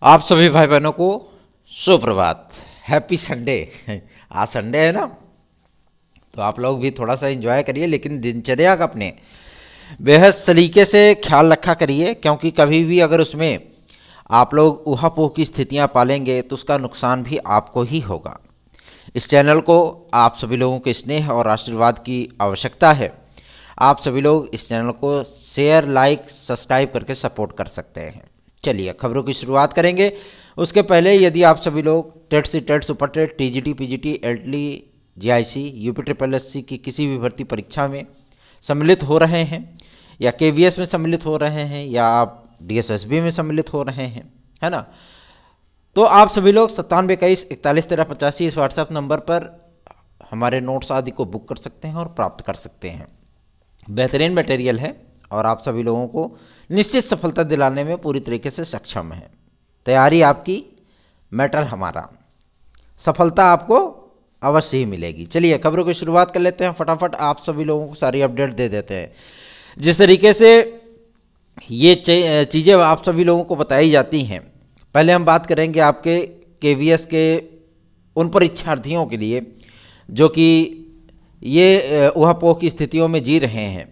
आप सभी भाई बहनों को सुप्रभात। Happy Sunday. आज संडे है ना, तो आप लोग भी थोड़ा सा एंजॉय करिए, लेकिन दिनचर्या का अपने बेहद सलीके से ख्याल रखा करिए, क्योंकि कभी भी अगर उसमें आप लोग ऊहापोह की स्थितियां पालेंगे तो उसका नुकसान भी आपको ही होगा। इस चैनल को आप सभी लोगों के स्नेह और आशीर्वाद की आवश्यकता है। आप सभी लोग इस चैनल को शेयर, लाइक, सब्सक्राइब करके सपोर्ट कर सकते हैं। चलिए खबरों की शुरुआत करेंगे। उसके पहले यदि आप सभी लोग TET C, TET, super TET, TGT, PGT, LT, GIC, UP triple SC की किसी भी भर्ती परीक्षा में सम्मिलित हो रहे हैं, या केवीएस में सम्मिलित हो रहे हैं, या आप डीएसएसबी में सम्मिलित हो रहे हैं, है ना, तो आप सभी लोग 9721411385 इस व्हाट्सएप नंबर पर हमारे नोट्स आदि को बुक कर सकते हैं और प्राप्त कर सकते हैं। बेहतरीन मटेरियल है और आप सभी लोगों को निश्चित सफलता दिलाने में पूरी तरीके से सक्षम है। तैयारी आपकी, मैटर हमारा। सफलता आपको अवश्य ही मिलेगी। चलिए खबरों की शुरुआत कर लेते हैं। फटाफट आप सभी लोगों को सारी अपडेट दे देते हैं। जिस तरीके से ये चीज़ें आप सभी लोगों को बताई जाती हैं, पहले हम बात करेंगे आपके केवीएस के उन परीक्षार्थियों के लिए जो कि ये ऊहापोह की स्थितियों में जी रहे हैं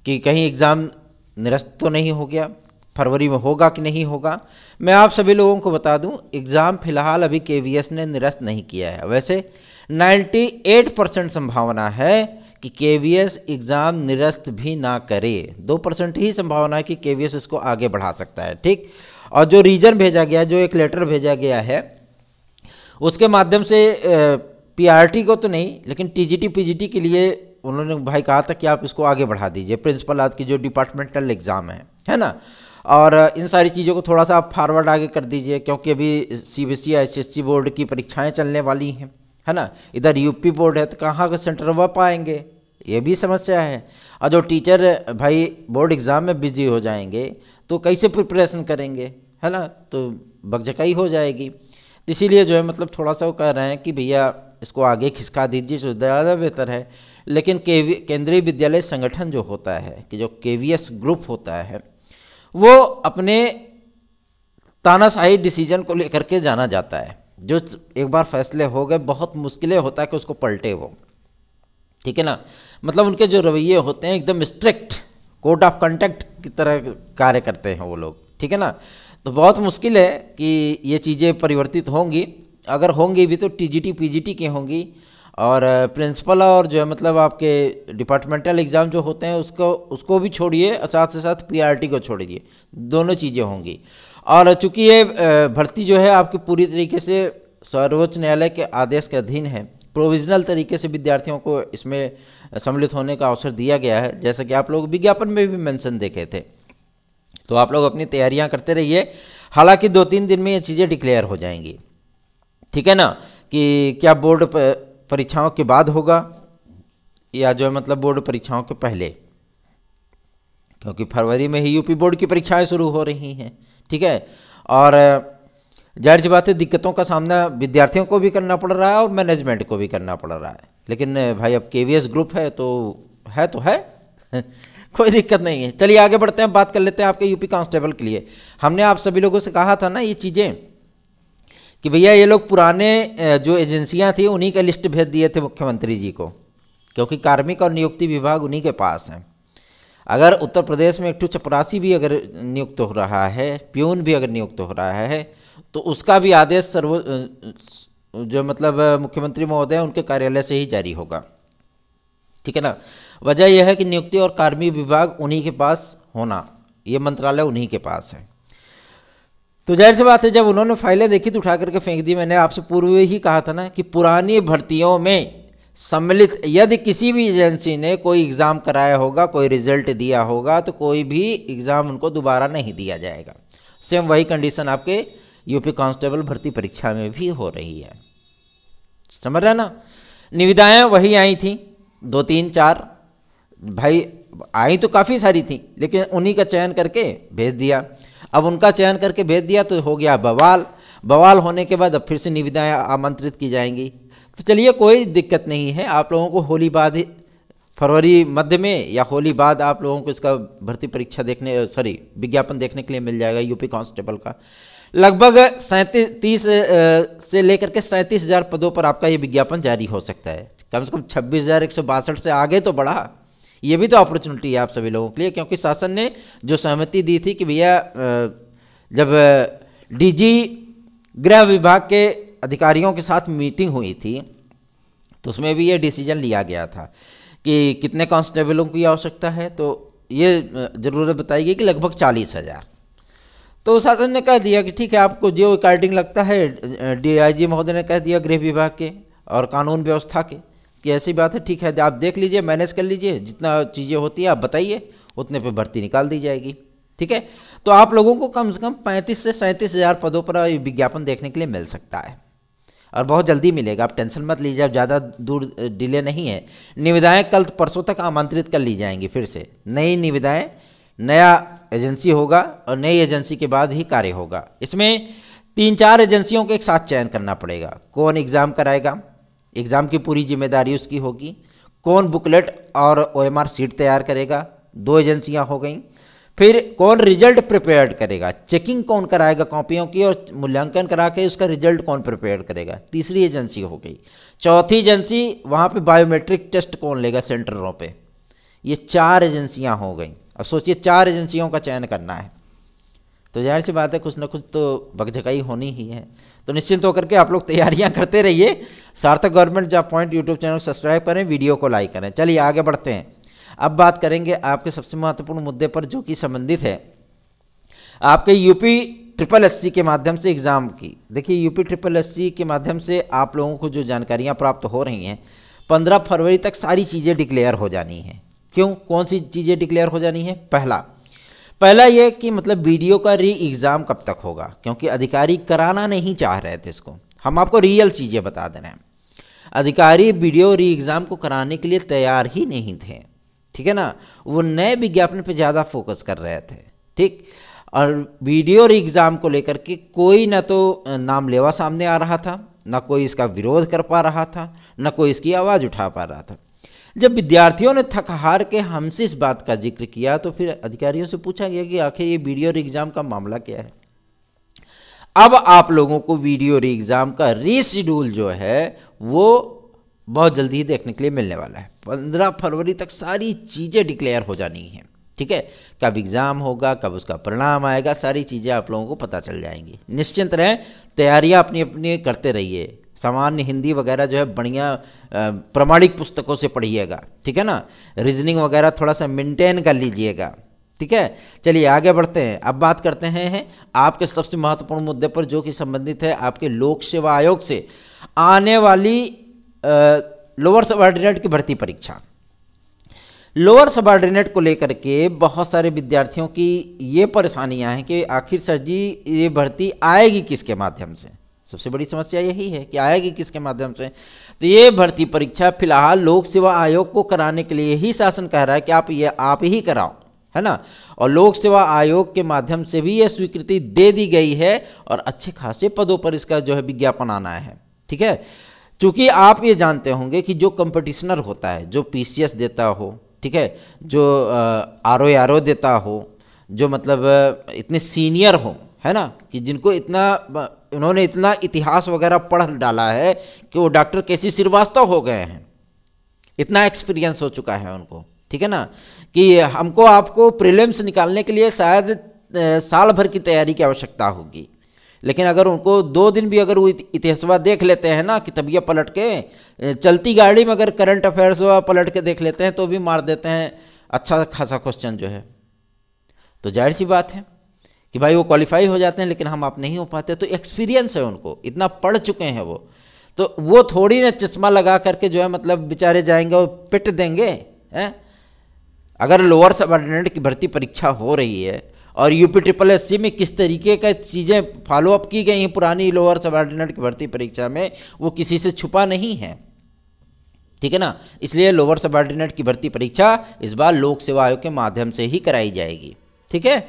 कि कहीं एग्ज़ाम निरस्त तो नहीं हो गया, फरवरी में होगा कि नहीं होगा। मैं आप सभी लोगों को बता दूं, एग्ज़ाम फिलहाल अभी केवीएस ने निरस्त नहीं किया है। वैसे 98% संभावना है कि केवीएस एग्ज़ाम निरस्त भी ना करे। 2% ही संभावना है कि केवीएस इसको आगे बढ़ा सकता है, ठीक। और जो रीजन भेजा गया, जो एक लेटर भेजा गया है, उसके माध्यम से पीआरटी को तो नहीं, लेकिन टीजीटी पीजीटी के लिए उन्होंने भाई कहा था कि आप इसको आगे बढ़ा दीजिए, प्रिंसिपल आदि की जो डिपार्टमेंटल एग्ज़ाम है ना, और इन सारी चीज़ों को थोड़ा सा आप फॉरवर्ड आगे कर दीजिए, क्योंकि अभी सीबीएसई एसएससी बोर्ड की परीक्षाएं चलने वाली हैं, है ना। इधर यूपी बोर्ड है तो कहाँ का सेंटर वह पाएंगे, ये भी समस्या है। और जो टीचर भाई बोर्ड एग्ज़ाम में बिजी हो जाएंगे तो कैसे प्रिपरेशन करेंगे, है ना, तो बकझकाई हो जाएगी। तो इसीलिए जो है मतलब थोड़ा सा वो कह रहे हैं कि भैया इसको आगे खिसका दीजिए तो ज़्यादा बेहतर है। लेकिन केंद्रीय विद्यालय संगठन जो होता है, कि जो केवीएस ग्रुप होता है, वो अपने तानाशाही डिसीजन को लेकर के जाना जाता है। जो एक बार फैसले हो गए, बहुत मुश्किलें होता है कि उसको पलटे वो, ठीक है ना। मतलब उनके जो रवैये होते हैं एकदम स्ट्रिक्ट कोड ऑफ कंडक्ट की तरह कार्य करते हैं वो लोग, ठीक है ना। तो बहुत मुश्किल है कि ये चीज़ें परिवर्तित होंगी। अगर होंगी भी तो टीजीटी पीजीटी की होंगी, और प्रिंसिपल और जो है मतलब आपके डिपार्टमेंटल एग्ज़ाम जो होते हैं उसको भी छोड़िए, और साथ से साथ पीआरटी को छोड़िए, दोनों चीज़ें होंगी। और चूंकि ये भर्ती जो है आपकी पूरी तरीके से सर्वोच्च न्यायालय के आदेश के अधीन है, प्रोविजनल तरीके से विद्यार्थियों को इसमें सम्मिलित होने का अवसर दिया गया है, जैसा कि आप लोग विज्ञापन में भी मेंशन देखे थे। तो आप लोग अपनी तैयारियां करते रहिए। हालांकि 2-3 दिन में ये चीज़ें डिक्लेयर हो जाएंगी, ठीक है ना, कि क्या बोर्ड परीक्षाओं के बाद होगा या जो है मतलब बोर्ड परीक्षाओं के पहले, क्योंकि फरवरी में ही यूपी बोर्ड की परीक्षाएं शुरू हो रही हैं, ठीक है। और जाहिर सी बात है दिक्कतों का सामना विद्यार्थियों को भी करना पड़ रहा है और मैनेजमेंट को भी करना पड़ रहा है। लेकिन भाई अब केवीएस ग्रुप है तो है कोई दिक्कत नहीं है। चलिए आगे बढ़ते हैं, बात कर लेते हैं आपके यूपी कांस्टेबल के लिए। हमने आप सभी लोगों से कहा था ना ये चीज़ें कि भैया ये लोग पुराने जो एजेंसियां थी उन्हीं का लिस्ट भेज दिए थे मुख्यमंत्री जी को, क्योंकि कार्मिक और नियुक्ति विभाग उन्हीं के पास है। अगर उत्तर प्रदेश में एक चपरासी भी अगर नियुक्त हो रहा है, प्यून भी अगर नियुक्त हो रहा है, तो उसका भी आदेश जो मतलब मुख्यमंत्री महोदय उनके कार्यालय से ही जारी होगा, ठीक है ना। वजह यह है कि नियुक्ति और कार्मिक विभाग उन्हीं के पास होना, ये मंत्रालय उन्हीं के पास है। तो जाहिर सी बात है जब उन्होंने फाइलें देखी तो उठा करके फेंक दी। मैंने आपसे पूर्व ही कहा था ना कि पुरानी भर्तियों में सम्मिलित यदि किसी भी एजेंसी ने कोई एग्ज़ाम कराया होगा, कोई रिजल्ट दिया होगा, तो कोई भी एग्ज़ाम उनको दोबारा नहीं दिया जाएगा। सेम वही कंडीशन आपके यूपी कांस्टेबल भर्ती परीक्षा में भी हो रही है, समझ रहे ना। निविदाएँ वही आई थी 2-3-4 भाई, आई तो काफ़ी सारी थी, लेकिन उन्हीं का चयन करके भेज दिया। अब उनका चयन करके भेज दिया तो हो गया बवाल होने के बाद अब फिर से निविदाएँ आमंत्रित की जाएंगी। तो चलिए कोई दिक्कत नहीं है, आप लोगों को होली बाद फरवरी मध्य में या होली बाद आप लोगों को इसका भर्ती परीक्षा विज्ञापन देखने के लिए मिल जाएगा यूपी कांस्टेबल का। लगभग 37 से लेकर के 37,000 पदों पर आपका ये विज्ञापन जारी हो सकता है। कम से कम 26,162 से आगे तो बढ़ा। ये भी तो अपॉर्चुनिटी है आप सभी लोगों के लिए, क्योंकि शासन ने जो सहमति दी थी कि भैया जब डीजी गृह विभाग के अधिकारियों के साथ मीटिंग हुई थी तो उसमें भी ये डिसीजन लिया गया था कि कितने कांस्टेबलों की आवश्यकता है, तो ये ज़रूरत बताई गई कि लगभग 40,000। तो शासन ने कह दिया कि ठीक है, आपको जो अकॉर्डिंग लगता है, डीआईजी महोदय ने कह दिया गृह विभाग के और कानून व्यवस्था के कि ऐसी बात है, ठीक है, आप देख लीजिए, मैनेज कर लीजिए, जितना चीज़ें होती है आप बताइए, उतने पे भर्ती निकाल दी जाएगी। ठीक है, तो आप लोगों को कम से कम 35 से 37,000 पदों पर विज्ञापन देखने के लिए मिल सकता है और बहुत जल्दी मिलेगा। आप टेंशन मत लीजिए, आप ज़्यादा दूर डिले नहीं है। निविदाएं कल परसों तक आमंत्रित कर ली जाएंगी, फिर से नई निविदाएं, नया एजेंसी होगा और नई एजेंसी के बाद ही कार्य होगा। इसमें 3-4 एजेंसियों को एक साथ चयन करना पड़ेगा। कौन एग्ज़ाम कराएगा, एग्ज़ाम की पूरी जिम्मेदारी उसकी होगी। कौन बुकलेट और ओएमआर सीट तैयार करेगा, 2 एजेंसियां हो गई। फिर कौन रिजल्ट प्रिपेयर करेगा, चेकिंग कौन कराएगा कॉपियों की और मूल्यांकन करा के उसका रिजल्ट कौन प्रिपेयर करेगा, 3री एजेंसी हो गई। 4थी एजेंसी वहाँ पे बायोमेट्रिक टेस्ट कौन लेगा सेंटरों पे। ये 4 एजेंसियाँ हो गई। अब सोचिए 4 एजेंसियों का चयन करना है, तो जाहिर सी बात है कुछ ना कुछ तो बकझकाई होनी ही है। तो निश्चिंत होकर के आप लोग तैयारियां करते रहिए। सार्थक government job point YouTube channel को सब्सक्राइब करें, वीडियो को लाइक करें। चलिए आगे बढ़ते हैं। अब बात करेंगे आपके सबसे महत्वपूर्ण मुद्दे पर जो कि संबंधित है आपके यूपी SSS के माध्यम से एग्ज़ाम की। देखिए यूपी SSS के माध्यम से आप लोगों को जो जानकारियाँ प्राप्त हो रही हैं, 15 फरवरी तक सारी चीज़ें डिक्लेयर हो जानी हैं। क्यों, कौन सी चीज़ें डिक्लेयर हो जानी है? पहला ये कि मतलब वीडियो का री एग्ज़ाम कब तक होगा, क्योंकि अधिकारी कराना नहीं चाह रहे थे इसको। हम आपको रियल चीज़ें बता दे रहे हैं। अधिकारी वीडियो री एग्ज़ाम को कराने के लिए तैयार ही नहीं थे, ठीक है ना। वो नए विज्ञापन पे ज़्यादा फोकस कर रहे थे, ठीक। और वीडियो री एग्ज़ाम को लेकर के कोई ना तो नाम लेवा सामने आ रहा था, ना कोई इसका विरोध कर पा रहा था, ना कोई इसकी आवाज़ उठा पा रहा था। जब विद्यार्थियों ने थक हार के हमसे इस बात का जिक्र किया तो फिर अधिकारियों से पूछा गया कि आखिर ये वीडियो री एग्ज़ाम का मामला क्या है। अब आप लोगों को वीडियो री एग्ज़ाम का रीशेड्यूल जो है वो बहुत जल्दी ही देखने के लिए मिलने वाला है। 15 फरवरी तक सारी चीज़ें डिक्लेयर हो जानी हैं, ठीक है। कब एग्ज़ाम होगा, कब उसका परिणाम आएगा, सारी चीज़ें आप लोगों को पता चल जाएंगी। निश्चिंत रहें, तैयारियां अपनी अपनी करते रहिए। सामान्य हिंदी वगैरह जो है बढ़िया प्रमाणिक पुस्तकों से पढ़िएगा, ठीक है ना। रीजनिंग वगैरह थोड़ा सा मेंटेन कर लीजिएगा, ठीक है। चलिए आगे बढ़ते हैं। अब बात करते हैं आपके सबसे महत्वपूर्ण मुद्दे पर जो कि संबंधित है आपके लोक सेवा आयोग से आने वाली लोअर सबऑर्डिनेट की भर्ती परीक्षा। लोअर सबऑर्डिनेट को लेकर के बहुत सारे विद्यार्थियों की ये परेशानियां हैं कि आखिर सर जी ये भर्ती आएगी किसके माध्यम से। सबसे बड़ी समस्या यही है कि आएगी किसके माध्यम से। तो ये भर्ती परीक्षा फिलहाल लोक सेवा आयोग को कराने के लिए ही शासन कह रहा है कि आप ही कराओ, है ना। और लोक सेवा आयोग के माध्यम से भी ये स्वीकृति दे दी गई है और अच्छे खासे पदों पर इसका जो है विज्ञापन आना है, ठीक है। चूँकि आप ये जानते होंगे कि जो कंपटिशनर होता है, जो PCS देता हो, ठीक है, जो RO देता हो, जो मतलब इतने सीनियर हो, है ना, कि जिनको उन्होंने इतना इतिहास वगैरह पढ़ डाला है कि वो डॉक्टर KC श्रीवास्तव हो गए हैं, इतना एक्सपीरियंस हो चुका है उनको, ठीक है ना। कि हमको आपको प्रीलिम्स निकालने के लिए शायद साल भर की तैयारी की आवश्यकता होगी, लेकिन अगर उनको 2 दिन भी अगर वो इतिहासवा देख लेते हैं ना, कि तबियत पलट के चलती गाड़ी में अगर करंट अफेयर्स पलट के देख लेते हैं तो भी मार देते हैं अच्छा खासा क्वेश्चन जो है। तो जाहिर सी बात है कि भाई वो क्वालिफाई हो जाते हैं, लेकिन हम आप नहीं हो पाते। तो एक्सपीरियंस है उनको, इतना पढ़ चुके हैं तो वो थोड़ी ना चश्मा लगा करके जो है मतलब बेचारे जाएंगे और पिट देंगे, हैं। अगर लोअर सबऑर्डिनेट की भर्ती परीक्षा हो रही है और यूपी SSS में किस तरीके का चीज़ें फॉलोअप की गई हैं पुरानी लोअर सबऑर्डिनेट की भर्ती परीक्षा में, वो किसी से छुपा नहीं है, ठीक है ना। इसलिए लोअर सबऑर्डिनेट की भर्ती परीक्षा इस बार लोक सेवा आयोग के माध्यम से ही कराई जाएगी, ठीक है,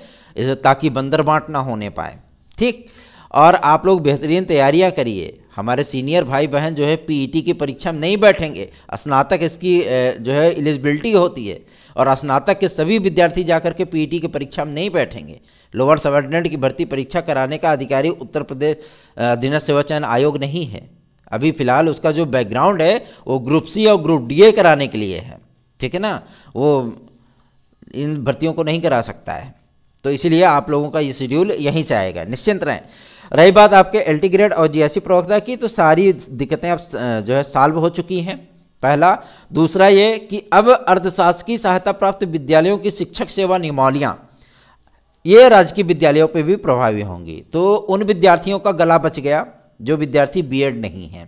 ताकि बंदर बांट ना होने पाए, ठीक। और आप लोग बेहतरीन तैयारियां करिए। हमारे सीनियर भाई बहन जो है पीईटी की परीक्षा में नहीं बैठेंगे, स्नातक इसकी जो है एलिजिबिलिटी होती है, और स्नातक के सभी विद्यार्थी जाकर के पीईटी की परीक्षा में नहीं बैठेंगे। लोअर सबऑर्डिनेट की भर्ती परीक्षा कराने का अधिकारी उत्तर प्रदेश अधीनस्थ सेवा चयन आयोग नहीं है। अभी फिलहाल उसका जो बैकग्राउंड है वो ग्रुप सी और ग्रुप डी कराने के लिए है, ठीक है ना, वो इन भर्तियों को नहीं करा सकता है। तो इसीलिए आप लोगों का ये शेड्यूल यहीं से आएगा, निश्चिंत रहें। रही बात आपके एलटी ग्रेड और जीएससी प्रवक्ता की, तो सारी दिक्कतें अब जो है सॉल्व हो चुकी हैं, पहला। दूसरा ये कि अब अर्धशासकीय सहायता प्राप्त विद्यालयों की शिक्षक सेवा नियमावलियाँ ये राजकीय विद्यालयों पे भी प्रभावी होंगी। तो उन विद्यार्थियों का गला बच गया जो विद्यार्थी बीएड नहीं हैं,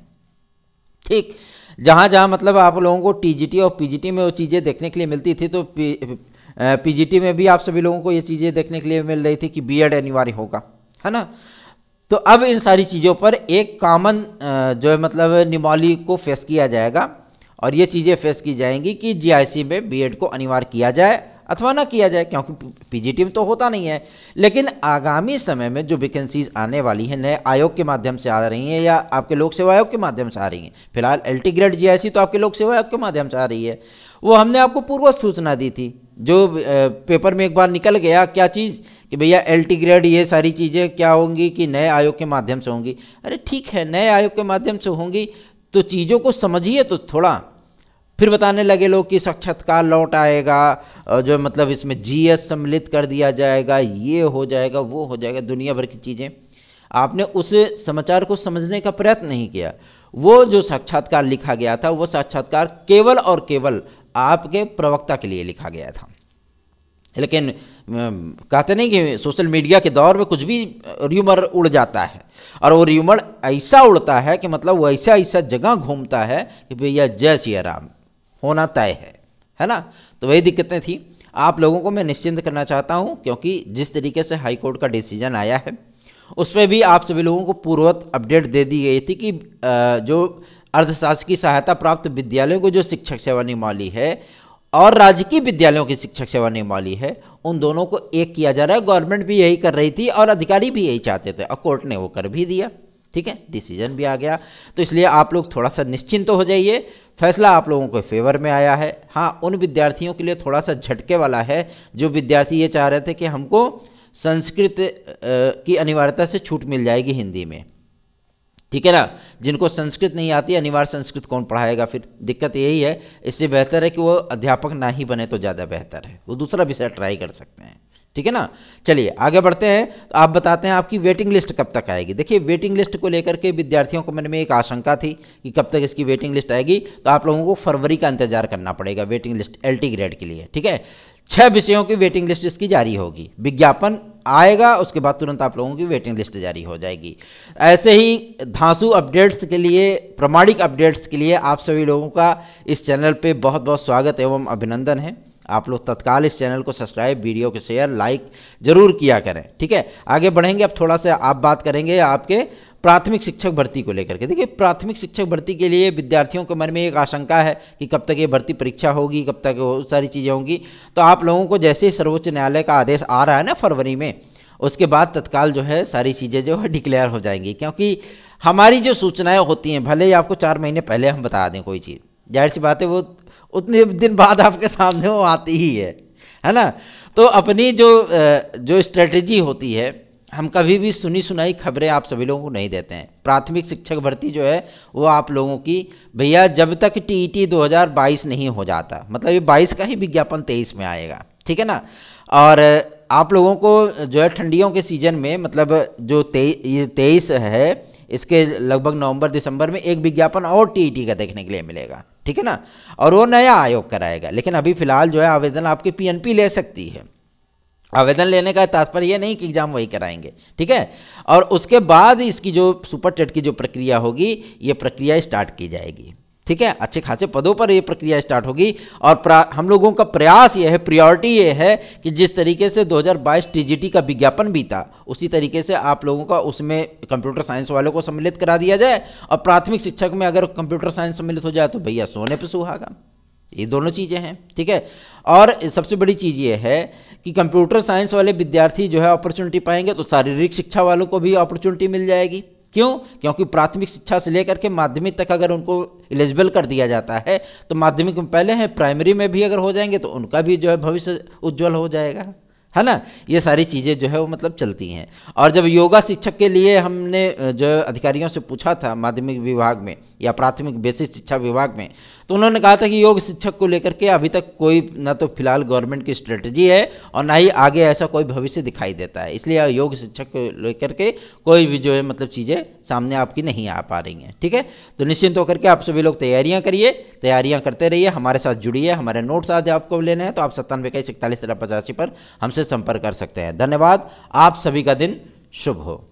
ठीक। जहाँ जहाँ मतलब आप लोगों को टीजीटी और पीजीटी में वो चीज़ें देखने के लिए मिलती थी, तो पीजीटी में भी आप सभी लोगों को ये चीज़ें देखने के लिए मिल रही थी कि बीएड अनिवार्य होगा, है ना। तो अब इन सारी चीज़ों पर एक कॉमन जो है मतलब नियमावली को फेस किया जाएगा, और ये चीज़ें फेस की जाएंगी कि जीआईसी में बीएड को अनिवार्य किया जाए अथवा ना किया जाए, क्योंकि पीजीटी में तो होता नहीं है। लेकिन आगामी समय में जो वैकेंसीज आने वाली हैं नए आयोग के माध्यम से आ रही हैं या आपके लोक सेवा आयोग के माध्यम से आ रही हैं, फिलहाल एलटी ग्रेड जीआईसी तो आपके लोक सेवा आयोग के माध्यम से आ रही है, वो हमने आपको पूर्व सूचना दी थी। जो पेपर में एक बार निकल गया क्या चीज़ कि भैया एलटी ग्रेड ये सारी चीज़ें क्या होंगी कि नए आयोग के माध्यम से होंगी। अरे ठीक है, नए आयोग के माध्यम से होंगी तो चीज़ों को समझिए तो थोड़ा, फिर बताने लगे लोग कि साक्षात्कार लौट आएगा, जो मतलब इसमें जीएस सम्मिलित कर दिया जाएगा, ये हो जाएगा, वो हो जाएगा, दुनिया भर की चीज़ें। आपने उस समाचार को समझने का प्रयत्न नहीं किया। वो जो साक्षात्कार लिखा गया था वो साक्षात्कार केवल और केवल आपके प्रवक्ता के लिए लिखा गया था। लेकिन कहते नहीं कि सोशल मीडिया के दौर में कुछ भी र्यूमर उड़ जाता है, और वो र्यूमर ऐसा उड़ता है कि मतलब वो ऐसा ऐसा जगह घूमता है कि भैया जय सिया राम होना तय है ना। तो वही दिक्कतें थी। आप लोगों को मैं निश्चिंत करना चाहता हूं, क्योंकि जिस तरीके से हाई कोर्ट का डिसीजन आया है उस पर भी आप सभी लोगों को पूर्ववत अपडेट दे दी गई थी कि जो अर्धशासकीय सहायता प्राप्त विद्यालयों को जो शिक्षक सेवा नियमावली है और राजकीय विद्यालयों की शिक्षक सेवा नियमावली है, उन दोनों को एक किया जा रहा है। गवर्नमेंट भी यही कर रही थी और अधिकारी भी यही चाहते थे, और कोर्ट ने वो कर भी दिया, ठीक है, डिसीजन भी आ गया। तो इसलिए आप लोग थोड़ा सा निश्चिंत हो जाइए, फैसला आप लोगों के फेवर में आया है। हाँ, उन विद्यार्थियों के लिए थोड़ा सा झटके वाला है जो विद्यार्थी ये चाह रहे थे कि हमको संस्कृत की अनिवार्यता से छूट मिल जाएगी हिंदी में, ठीक है ना। जिनको संस्कृत नहीं आती, अनिवार्य संस्कृत कौन पढ़ाएगा, फिर दिक्कत यही है। इससे बेहतर है कि वो अध्यापक ना ही बने तो ज़्यादा बेहतर है, वो दूसरा विषय ट्राई कर सकते हैं, ठीक है ना। चलिए आगे बढ़ते हैं। तो आप बताते हैं आपकी वेटिंग लिस्ट कब तक आएगी। देखिए, वेटिंग लिस्ट को लेकर के विद्यार्थियों को मन में एक आशंका थी कि कब तक इसकी वेटिंग लिस्ट आएगी। तो आप लोगों को फरवरी का इंतजार करना पड़ेगा वेटिंग लिस्ट एलटी ग्रेड के लिए, ठीक है। 6 विषयों की वेटिंग लिस्ट इसकी जारी होगी, विज्ञापन आएगा उसके बाद तुरंत आप लोगों की वेटिंग लिस्ट जारी हो जाएगी। ऐसे ही धांसू अपडेट्स के लिए, प्रामाणिक अपडेट्स के लिए आप सभी लोगों का इस चैनल पे बहुत बहुत स्वागत एवं अभिनंदन है। आप लोग तत्काल इस चैनल को सब्सक्राइब, वीडियो को शेयर, लाइक जरूर किया करें, ठीक है। आगे बढ़ेंगे, अब थोड़ा सा आप बात करेंगे आपके प्राथमिक शिक्षक भर्ती को लेकर के। देखिए, प्राथमिक शिक्षक भर्ती के लिए विद्यार्थियों के मन में एक आशंका है कि कब तक ये भर्ती परीक्षा होगी, कब तक वो सारी चीज़ें होंगी। तो आप लोगों को जैसे ही सर्वोच्च न्यायालय का आदेश आ रहा है ना फरवरी में, उसके बाद तत्काल जो है सारी चीज़ें जो है डिक्लेयर हो जाएंगी। क्योंकि हमारी जो सूचनाएं होती हैं, भले ही आपको 4 महीने पहले हम बता दें कोई चीज़, जाहिर सी बात है वो उतने दिन बाद आपके सामने वो आती ही है ना। तो अपनी जो स्ट्रेटजी होती है, हम कभी भी सुनी सुनाई खबरें आप सभी लोगों को नहीं देते हैं। प्राथमिक शिक्षक भर्ती जो है वो आप लोगों की भैया जब तक टीईटी 2022 नहीं हो जाता, मतलब ये 22 का ही विज्ञापन 23 में आएगा, ठीक है ना। और आप लोगों को जो है ठंडियों के सीजन में, मतलब जो 23 है, इसके लगभग नवंबर दिसंबर में एक विज्ञापन और टीईटी का देखने के लिए मिलेगा, ठीक है ना। और वो नया आयोग कराएगा। लेकिन अभी फिलहाल जो है आवेदन आपकी पीएनपी ले सकती है। आवेदन लेने का तात्पर्य ये नहीं कि एग्जाम वही कराएंगे, ठीक है। और उसके बाद इसकी जो सुपर टेट की जो प्रक्रिया होगी, ये प्रक्रिया स्टार्ट की जाएगी, ठीक है। अच्छे खासे पदों पर ये प्रक्रिया स्टार्ट होगी। और हम लोगों का प्रयास ये है, प्रायोरिटी ये है कि जिस तरीके से 2022 टीजीटी का विज्ञापन बीता, उसी तरीके से आप लोगों का उसमें कंप्यूटर साइंस वालों को सम्मिलित करा दिया जाए। और प्राथमिक शिक्षक में अगर कंप्यूटर साइंस सम्मिलित हो जाए तो भैया सोने पर सुहागा। ये दोनों चीज़ें हैं, ठीक है। और सबसे बड़ी चीज़ ये है कि कंप्यूटर साइंस वाले विद्यार्थी जो है अपॉर्चुनिटी पाएंगे, तो शारीरिक शिक्षा वालों को भी अपॉर्चुनिटी मिल जाएगी, क्यों? क्योंकि प्राथमिक शिक्षा से लेकर के माध्यमिक तक अगर उनको एलिजिबल कर दिया जाता है तो माध्यमिक में पहले हैं, प्राइमरी में भी अगर हो जाएंगे तो उनका भी जो है भविष्य उज्जवल हो जाएगा, है ना। ये सारी चीज़ें जो है वो मतलब चलती हैं। और जब योगा शिक्षक के लिए हमने जो अधिकारियों से पूछा था माध्यमिक विभाग में या प्राथमिक बेसिक शिक्षा विभाग में, तो उन्होंने कहा था कि योग शिक्षक को लेकर के अभी तक कोई ना तो फिलहाल गवर्नमेंट की स्ट्रेटजी है और ना ही आगे ऐसा कोई भविष्य दिखाई देता है। इसलिए योग शिक्षक को लेकर के कोई भी जो है मतलब चीज़ें सामने आपकी नहीं आ पा रही हैं। ठीक है, तो निश्चिंत होकर के आप सभी लोग तैयारियां करिए, तैयारियां करते रहिए, हमारे साथ जुड़िए। हमारे नोट्स आज आपको लेने हैं तो आप 97 21 41 13 85 पर हमसे संपर्क कर सकते हैं। धन्यवाद, आप सभी का दिन शुभ हो।